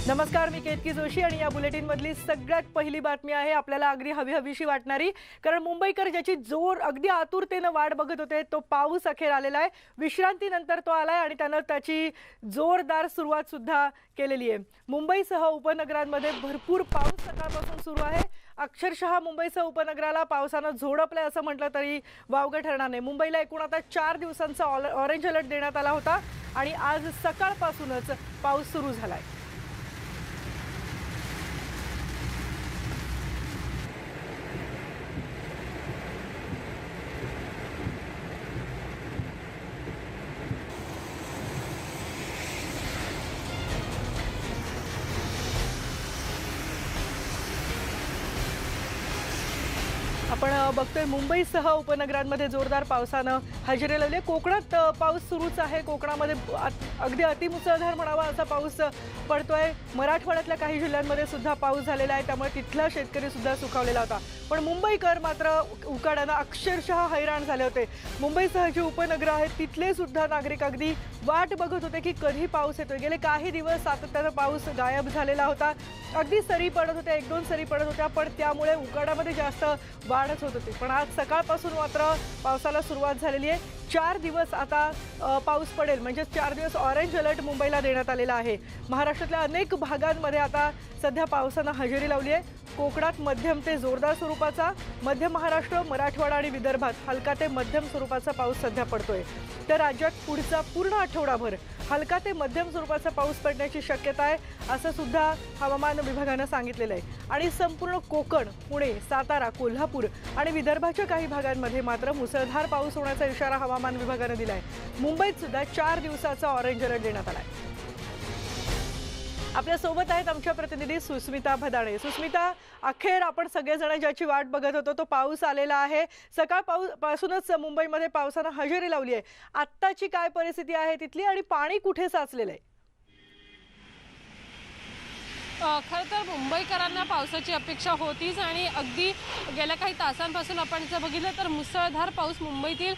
नमस्कार, मी केतकी जोशी आणि या बुलेटिन मधली सगळ्यात पहिली बातमी आहे आपल्याला अगदी हवीशी वाटणारी, कारण मुंबईकर ज्याची अगदी आतुरतेने वाट बघत होते तो पाऊस अखेर आलेला आहे। विश्रांतीनंतर तो आलाय आणि त्याने त्याची जोरदार सुरुवात सुद्धा केलेली आहे। मुंबईसह उपनगरांमध्ये भरपूर पाऊस सकाळपासून सुरू आहे। अक्षरशः मुंबईसह उपनगराला पावसाने झोडपले असं म्हटलं तरी वावगं ठरणार नाही। मुंबईला एकूण आता 4 दिवसांचा ऑरेंज अलर्ट देण्यात आला होता आणि आज सकाळपासूनच पाऊस सुरू झालाय। आपण बघतोय मुंबईसह उपनगरांमध्ये जोरदार पावसानं हजेरी लावली। कोकणात पाऊस सुरूच आहे। कोकणामध्ये अगदी अतिमुसळधार म्हणावा असा पाऊस पडतोय। मराठवाड्यातल्या काही जिल्ह्यांमध्ये सुद्धा पाऊस झालेला आहे, त्यामुळे तिथला शेतकरी सुद्धा सुखावलेला होता। पण मुंबईकर मात्र उकाड्यानं अक्षरशः हैराण झाले होते। मुंबईसह जी उपनगरं आहेत तिथले सुद्धा नागरिक अगदी वाट बघत होते की कधी पाऊस येतोय। गेले काही दिवस सातत्यानं पाऊस गायब झालेला होता। अगदी सरी पडत होत्या, 1-2 सरी पडत होत्या, पण त्यामुळे उकाड्यामध्ये जास्त वाढच होत होती। पण आज सकाळपासून मात्र पावसाला सुरुवात झालेली आहे। 4 दिवस आता पाऊस पडेल, म्हणजे 4 दिवस ऑरेंज अलर्ट मुंबईला देण्यात आलेला आहे। महाराष्ट्रातल्या अनेक भागांमध्ये आता सध्या पावसानं हजेरी लावली आहे। कोकणात मध्यम ते जोरदार स्वरूपाचा, मध्य महाराष्ट्र, मराठवाडा आणि विदर्भात हलका ते मध्यम स्वरूपाचा पाऊस सध्या पडतोय। तर राज्यात पुढचा पूर्ण आठवडाभर हलका ते मध्यम स्वरूपाचा पाऊस पडण्याची शक्यता आहे असं सुद्धा हवामान विभागानं सांगितलेलं आहे। आणि संपूर्ण कोकण, पुणे, सातारा, कोल्हापूर आणि विदर्भाच्या काही भागांमध्ये मात्र मुसळधार पाऊस होण्याचा इशारा हवामान विभागानं दिलाय। मुंबईत सुद्धा 4 दिवसाचा ऑरेंज अलर्ट देण्यात आलाय। आपल्या सोबत आहेत आमच्या प्रतिनिधी सुस्मिता भदाणे। सुस्मिता, अखेर आपण सगळेजण ज्याची वाट बघत होतो तो पाऊस आलेला आहे। सकाळपासूनच मुंबईमध्ये पावसानं हजेरी लावली आहे। आत्ताची काय परिस्थिती आहे तिथली आणि पाणी कुठे साचलेलं आहे? खरं तर मुंबईकरांना पावसाची अपेक्षा होतीच आणि अगदी गेल्या काही तासांपासून आपण जर बघितलं तर मुसळधार पाऊस मुंबईतील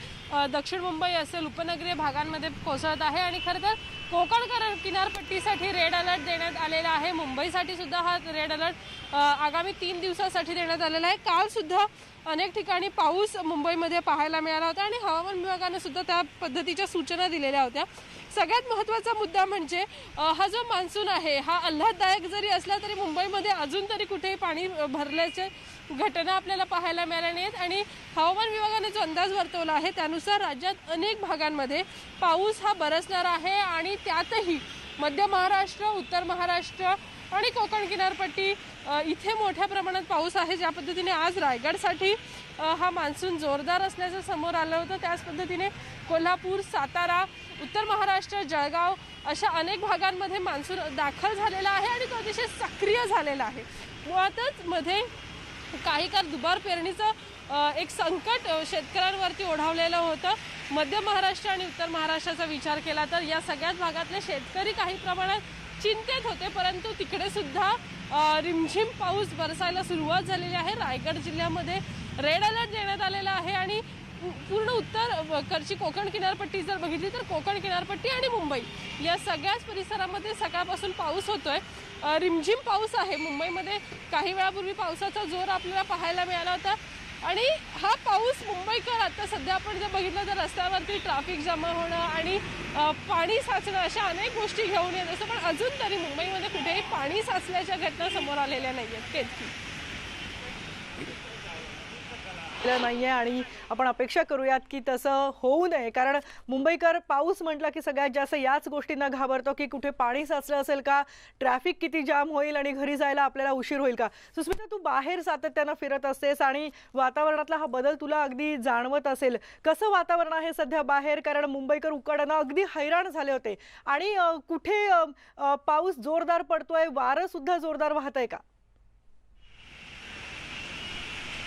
दक्षिण मुंबई असेल उपनगरीय भागांमध्ये कोसळत आहे। आणि खरं तर कोकण किनारपट्टीसाठी रेड अलर्ट देण्यात आलेला आहे। मुंबईसाठी सुद्धा हा रेड अलर्ट आगामी 3 दिवसासाठी देण्यात आलेला आहे। काल सुद्धा अनेक ठिकाणी पाऊस मुंबईमध्ये पाहायला मिळाला होता आणि हवामान विभागाने सुद्धा त्या पद्धतीच्या सूचना दिलेल्या होत्या। सगळ्यात महत्त्वाचा मुद्दा म्हणजे हा जो मान्सून आहे हा आल्हाददायक जरी असला तरी मुंबईमध्ये अजून तरी कुठेही पाणी भरल्याचे घटना आपल्याला पाहायला मिळाल्या नाहीत। आणि हवामान विभागाने जो अंदाज वर्तवला आहे त्यानुसार राज्यात अनेक भागांमध्ये पाऊस हा बरसणार आहे आणि त्यातही मध्य महाराष्ट्र, उत्तर महाराष्ट्र आणि कोकण किनारपट्टी इथे मोठ्या प्रमाणात पाऊस आहे। ज्या पद्धतीने आज रायगडसाठी हा मान्सून जोरदार असल्याचं समोर आलं होतं, त्याच पद्धतीने कोल्हापूर, सातारा, उत्तर महाराष्ट्र, जळगाव अशा अनेक भागांमध्ये मान्सून दाखल झालेला आहे आणि तो अतिशय सक्रिय झालेला आहे। मुळातच मध्ये काही काळ दुबार पेरणीचं एक संकट शेतकऱ्यांवरती ओढावलेलं होतं। मध्य महाराष्ट्र आणि उत्तर महाराष्ट्राचा विचार केला तर या सगळ्याच भागातले शेतकरी काही प्रमाणात चिंतेत होते, परंतु तिकडे सुद्धा रिमझिम पाऊस बरसायला सुरुवात झालेली आहे। रायगड जिल्ह्यामध्ये रेड अलर्ट देण्यात आलेला आहे आणि पूर्ण उत्तरकडची कोकण किनारपट्टी जर बघितली तर कोकण किनारपट्टी आणि मुंबई या सगळ्याच परिसरामध्ये सकाळपासून पाऊस होतोय। रिमझिम पाऊस आहे। मुंबईमध्ये काही वेळापूर्वी पावसाचा जोर आपल्याला पाहायला मिळाला होता आणि हा पाऊस मुंबईकर आता सध्या आपण जर बघितलं तर रस्त्यावरती ट्रॅफिक जमा होणं आणि पाणी साचणं अशा अनेक गोष्टी घेऊन येत असं, पण अजून तरी मुंबईमध्ये कुठेही पाणी साचल्याच्या घटना समोर आलेल्या नाही आहेत। नाहीये आणि आपण अपेक्षा करूयात की तसं होऊ नये, कारण मुंबईकर पाऊस म्हटला की सगळ्यात जास्त याच गोष्टींना घाबरतो की कुठे पाणी साचलं असेल का, ट्रॅफिक किती जाम होईल आणि घरी जायला आपल्याला उशीर होईल का। सुस्मिता, तू बाहेर सातत्यानं फिरत असतेस आणि वातावरणातला हा बदल तुला अगदी जाणवत असेल। कसं वातावरण आहे सध्या बाहेर, कारण मुंबईकर उकाड्यानं अगदी हैराण झाले होते आणि कुठे पाऊस जोरदार पडतोय, वारं सुद्धा जोरदार वाहतंय का?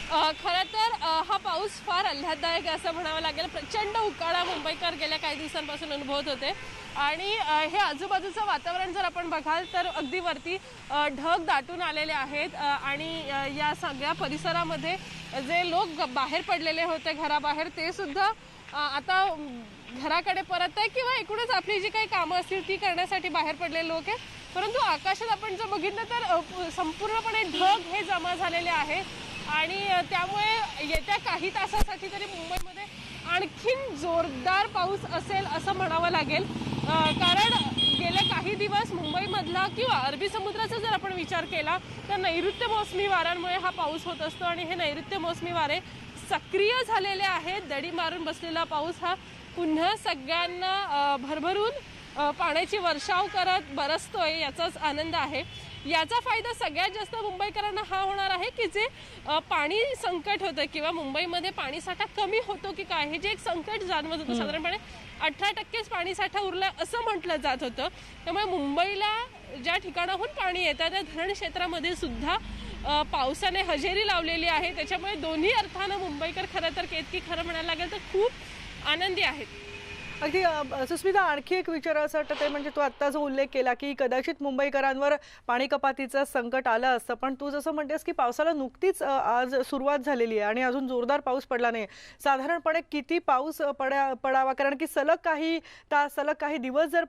खरं तर हा पाऊस फार आल्हाददायक असं म्हणावं लागेल। प्रचंड उकाडा मुंबईकर गेल्या काही दिवसांपासून अनुभवत होते आणि हे आजूबाजूचं वातावरण जर आपण बघाल तर अगदी वरती ढग दाटून आलेले आहेत आणि या सगळ्या परिसरामध्ये जे लोक बाहेर पडलेले होते घराबाहेर ते सुद्धा आता घराकडे परत आहे किंवा एकूणच आपली जी काही कामं असतील ती करण्यासाठी बाहेर पडलेले लोक आहेत परंतु आकाशात आपण जर बघितलं तर संपूर्णपणे ढग हे जमा झालेले आहेत आणि त्यामुळे येत्या काही तासासाठी तरी मुंबईमध्ये आणखीन जोरदार पाऊस असेल असं म्हणावं लागेल। कारण गेले काही दिवस मुंबईमधला किंवा अरबी समुद्राचा जर आपण विचार केला तर नैऋत्य मोसमी वाऱ्यांमुळे हा पाऊस होत असतो आणि हे नैऋत्य मोसमी वारे सक्रिय झालेले आहेत। दडी मारून बसलेला पाऊस हा पुन्हा सगळ्यांना भरभरून पाण्याची वर्षाव करत बरसतोय, याचाच आनंद आहे। याचा फायदा सगळ्यात जास्त मुंबईकरांना हा होणार आहे की जे पाणी संकट होतं किंवा मुंबईमध्ये पाणीसाठा कमी होतो की काय हे जे एक संकट जाणवत होतं, साधारणपणे 18% पाणीसाठा उरला असं म्हटलं जात होतं। त्यामुळे मुंबईला ज्या ठिकाणाहून पाणी येतं त्या धरण क्षेत्रामध्ये सुद्धा पावसाने हजेरी लावलेली आहे। त्याच्यामुळे दोन्ही अर्थानं मुंबईकर खरं तर केतकी खरं म्हणायला लागेल तर खूप आनंदी आहेत। अगदी सुस्मिता, आणखी एक विचार असं वाटतं ते म्हणजे तू आत्ता जो उल्लेख केला की कदाचित मुंबईकरांवर पाणी कपातीचं संकट आलं असतं, पण तू जसं म्हणतेस की पावसाला नुकतीच आज सुरुवात झालेली आहे आणि अजून जोरदार पाऊस पडला नाही। साधारणपणे किती पाऊस पडावा, कारण की सलग काही तास सलग काही दिवस जर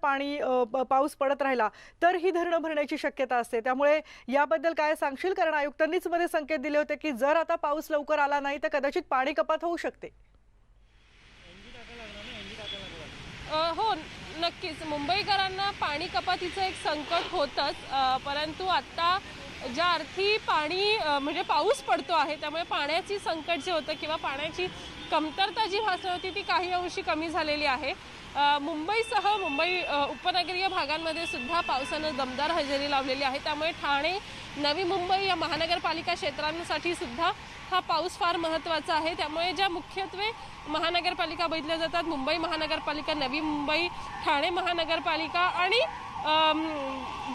पाऊस पडत राहिला तर ही धरणं भरण्याची शक्यता असते। त्यामुळे याबद्दल काय सांगशील? कारण आयुक्तांनीच मध्ये संकेत दिले होते की जर आता पाऊस लवकर आला नाही तर कदाचित पाणी कपात होऊ शकते। हो, नक्कीच मुंबईकरांना पाणी कपातीचं एक संकट होतंच, परंतु आता ज्या अर्थी पाणी म्हणजे पाऊस पडतो आहे त्यामुळे पाण्याची संकट जे होतं किंवा पाण्याची कमतरता जी भासत होती ती काही अंशी कमी झालेली आहे। मुंबईसह मुंबई उपनगरीय भागांमध्ये सुद्धा पावसानं दमदार हजेरी लावलेली आहे। त्यामुळे ठाणे, नवी मुंबई या महानगरपालिका क्षेत्रांसाठी सुद्धा हा पाऊस फार महत्त्वाचा आहे। त्यामुळे ज्या मुख्यत्वे महानगरपालिका बघितल्या जातात, मुंबई महानगरपालिका, नवी मुंबई, ठाणे महानगरपालिका आणि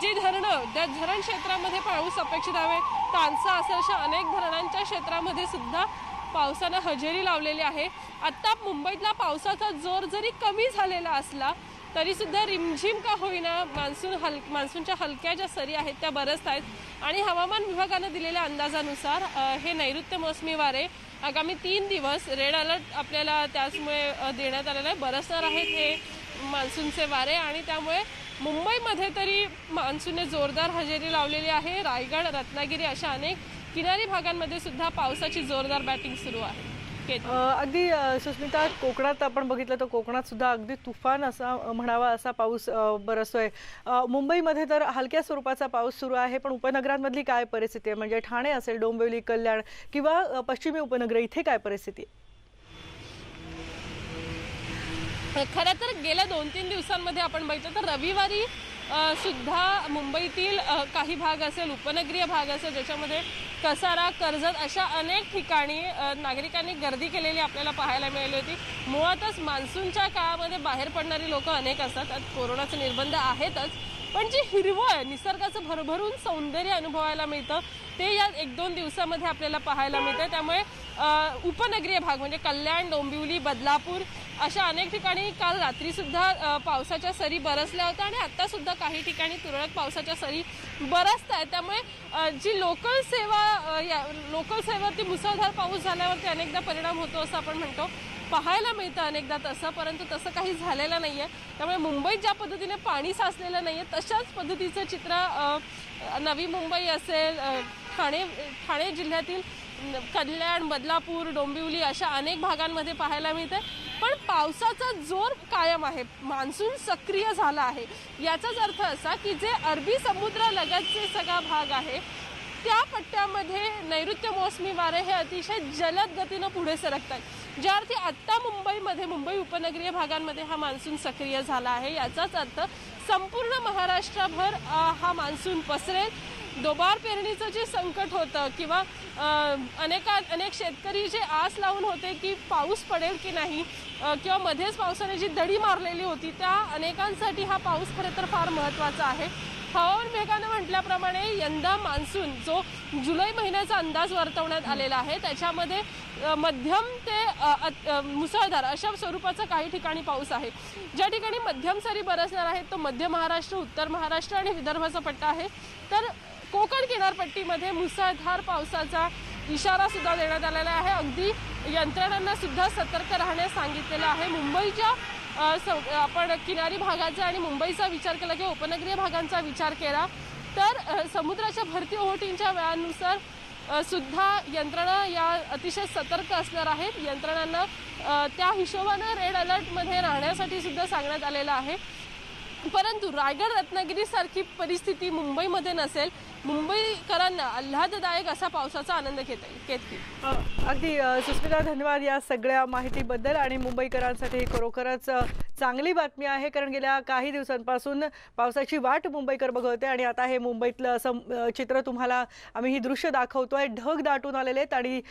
जी धरणं त्या धरण क्षेत्रामध्ये पाऊस अपेक्षित आहे, तानसा असेल अशा अनेक धरणांच्या क्षेत्रामध्ये सुद्धा पावसानं हजेरी लावलेली आहे। आत्ता मुंबईतला पावसाचा जोर जरी कमी झालेला असला तरी सुद्धा रिमझिम का होईना मान्सूनच्या हलक्या ज्या सरी आहेत त्या बरसत आहेत आणि हवामान विभागानं दिलेल्या अंदाजानुसार हे नैऋत्य मोसमी वारे आगामी 3 दिवस रेड अलर्ट आपल्याला त्याचमुळे देण्यात आलेला आहे, बरसणार आहेत हे मान्सूनचे वारे आणि त्यामुळे मुंबईमध्ये तरी मान्सूनने जोरदार हजेरी लावलेली आहे। रायगड, रत्नागिरी अशा अनेक किनारी भागांमध्ये सुद्धा पावसाची जोरदार बॅटिंग सुरू आहे। अगदी सुस्मिता, कोकणात आपण बघितलं तर कोकणात सुद्धा अगदी तुफान असा म्हणावा असा पाऊस बरसतोय। मुंबईमध्ये तर हलक्या स्वरूपाचा पाऊस सुरू आहे, पण उपनगरांमधली काय परिस्थिती आहे? म्हणजे ठाणे असेल, डोंबिवली, कल्याण किंवा पश्चिमी उपनगर इथे काय परिस्थिती आहे? खरं तर गेल्या 2-3 दिवसांमध्ये आपण बघितलं तर रविवारी सुद्धा मुंबईतील काही भाग असेल, उपनगरीय भाग असेल ज्याच्यामध्ये कसारा, कर्जत अशा अनेक ठिकाणी नागरिकांनी गर्दी केलेली आपल्याला पाहायला मिळाली होती। मुळातच मान्सूनच्या काळामध्ये बाहेर पडणारी लोक अनेक असतात, कोरोनाचे निर्बंध आहेतच, पण जी हिरवळ निसर्गाचं भरभरून सौंदर्य अनुभवायला मिळतं ते या 1-2 दिवसामध्ये आपल्याला पाहायला मिळतं। त्यामुळे उपनगरीय भाग म्हणजे कल्याण, डोंबिवली, बदलापूर अशा अनेक ठिकाणी काल रात्री सुद्धा पावसाच्या सरी बरसल्या होत्या आणि आता सुद्धा काही ठिकाणी तुरळक पावसाच्या सरी बरसत आहेत। त्यामुळे जी लोकल सेवावरती मुसळधार पाऊस झाल्यावरती अनेकदा परिणाम होतो असं आपण म्हणतो, पाहायला मिळतं अनेकदा तसं, परंतु तसं काही झालेलं नाही आहे। त्यामुळे मुंबईत ज्या पद्धतीने पाणी साचलेलं नाही आहे तशाच पद्धतीचं चित्र नवी मुंबई असेल, ठाणे जिल्ह्यातील कल्याण, बदलापूर, डोंबिवली अशा अनेक भागांमध्ये पाहायला मिळते। पण पावसाचा जोर कायम आहे, मान्सून सक्रिय झाला आहे। याचाच अर्थ असा की जे अरबी समुद्रालगतचे सगळा भाग आहे त्या पट्ट्यामध्ये नैऋत्य मोसमी वारे हे अतिशय जलद गतीनं पुढे सरकतात। ज्या अर्थी आत्ता मुंबईमध्ये, मुंबई उपनगरीय भागांमध्ये हा मान्सून सक्रिय झाला आहे, याचाच अर्थ संपूर्ण महाराष्ट्रभर हा मान्सून पसरेल। दोबार पेरणीचं जे संकट होतं किंवा अनेक शेतकरी जे आस लावून होते की पाऊस पडेल की नाही किंवा मध्येच पावसाने जी दडी मारलेली होती त्या अनेकांसाठी हा पाऊस खरं तर फार महत्त्वाचा आहे। हवामान विभागानं म्हटल्याप्रमाणे यंदा मान्सून जो जुलै महिन्याचा अंदाज वर्तवण्यात आलेला आहे त्याच्यामध्ये मध्यम ते मुसळधार अशा स्वरूपाचा काही ठिकाणी पाऊस आहे। ज्या ठिकाणी मध्यम सरी बरसणार आहेत तो मध्य महाराष्ट्र, उत्तर महाराष्ट्र आणि विदर्भाचा पट्टा आहे, तर कोकण किनारपट्टीमध्ये मुसळधार पावसाचा इशारा सुद्धा देण्यात आलेला आहे। अगदी यंत्रणांना सुद्धा सतर्क राहण्यास सांगितलेलं आहे। मुंबईच्या आपण किनारी भागाचा आणि मुंबईचा विचार केला किंवा उपनगरीय भागांचा विचार केला तर समुद्राच्या भरती ओहोटींच्या वेळानुसार सुद्धा यंत्रणा या अतिशय सतर्क असणार आहेत. यंत्रणांना त्या हिशोबाने रेड अलर्टमध्ये राहण्यासाठी सुद्धा सांगण्यात आलेलं आहे. परंतु रायगड रत्नागिरी सारखी परिस्थिती मुंबईमध्ये नसेल. मुंबईकरांना आल्हाददायक असा पावसाचा आनंद घेता येईल. अगदी सुस्मिता, धन्यवाद या सगळ्या माहितीबद्दल. आणि मुंबईकरांसाठी ही खरोखरच चांगली बातमी आहे, कारण गेल्या काही दिवसांपासून पावसाची वाट मुंबईकर बघत होते आणि आता हे मुंबईतलं असं चित्र तुम्हाला आम्ही ही दृश्य दाखवतोय. ढग दाटून आलेले आहेत आणि